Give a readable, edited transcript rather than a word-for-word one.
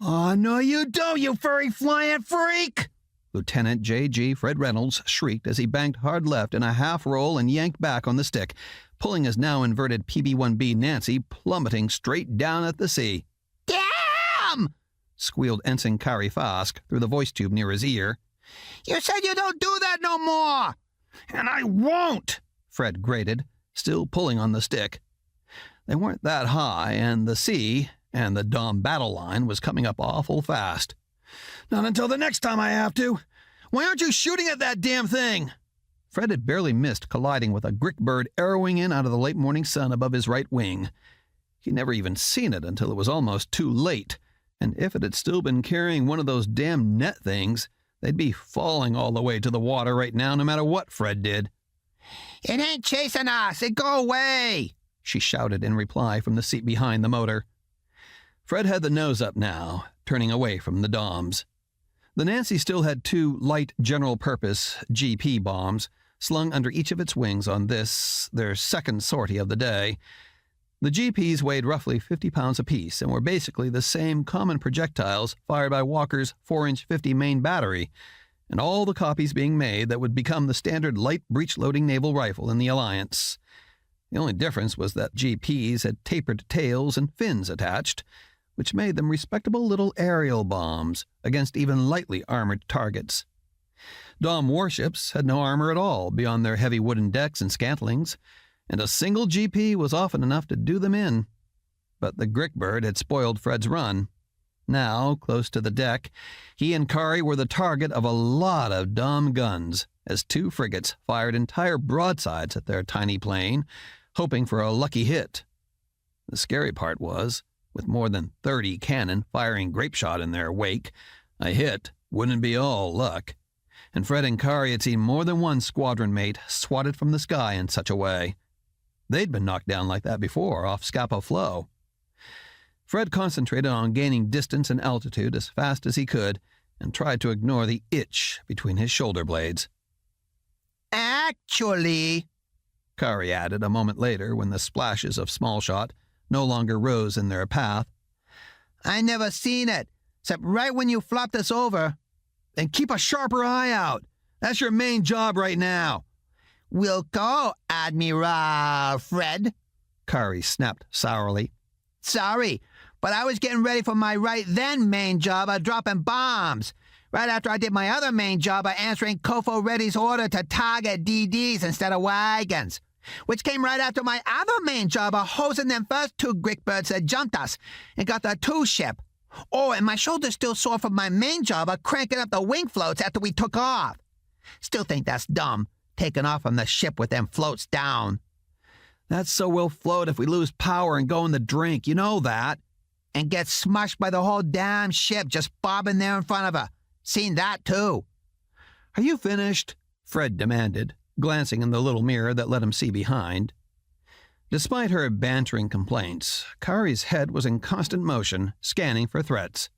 "Oh, no you don't, you furry flying freak!" Lieutenant J.G. Fred Reynolds shrieked as he banked hard left in a half roll and yanked back on the stick, pulling his now inverted PB-1B Nancy plummeting straight down at the sea. "Damn!" squealed Ensign Kari Fask through the voice tube near his ear. "You said you don't do that no more!" "And I won't!" Fred grated, still pulling on the stick. They weren't that high, and the sea, and the Dom battle line was coming up awful fast. "Not until the next time I have to. Why aren't you shooting at that damn thing?" Fred had barely missed colliding with a Grik bird arrowing in out of the late morning sun above his right wing. He'd never even seen it until it was almost too late, and if it had still been carrying one of those damn net things, they'd be falling all the way to the water right now no matter what Fred did. "It ain't chasing us! It go away!" she shouted in reply from the seat behind the motor. Fred had the nose up now, turning away from the Doms. The Nancy still had 2 light general-purpose GP bombs slung under each of its wings on this, their second sortie of the day. The GPs weighed roughly 50 pounds apiece and were basically the same common projectiles fired by Walker's 4-inch 50 main battery, and all the copies being made that would become the standard light breech-loading naval rifle in the Alliance. The only difference was that GPs had tapered tails and fins attached, which made them respectable little aerial bombs against even lightly armored targets. Dom warships had no armor at all beyond their heavy wooden decks and scantlings, and a single GP was often enough to do them in. But the Grik bird had spoiled Fred's run. Now, close to the deck, he and Kari were the target of a lot of Dom guns, as 2 frigates fired entire broadsides at their tiny plane, hoping for a lucky hit. The scary part was, with more than 30 cannon firing grape shot in their wake, a hit wouldn't be all luck, and Fred and Kari had seen more than one squadron mate swatted from the sky in such a way. They'd been knocked down like that before off Scapa Flow. Fred concentrated on gaining distance and altitude as fast as he could and tried to ignore the itch between his shoulder blades. "Actually," Kari added a moment later when the splashes of small shot no longer rose in their path, "I never seen it, except right when you flopped us over. And keep a sharper eye out. That's your main job right now." "We'll go, Admiral Fred," Kari snapped sourly. "Sorry, but I was getting ready for my right then main job of dropping bombs, right after I did my other main job of answering Kofo Reddy's order to target DDs instead of wagons, which came right after my other main job of hosing them first 2 Grik birds that jumped us and got the 2 ship. Oh, and my shoulder's still sore from my main job of cranking up the wing floats after we took off. Still think that's dumb, taking off from the ship with them floats down." "That's so we'll float if we lose power and go in the drink, you know that." "And get smushed by the whole damn ship just bobbing there in front of her. Seen that, too." "Are you finished?" Fred demanded, glancing in the little mirror that let him see behind. Despite her bantering complaints, Kari's head was in constant motion, scanning for threats.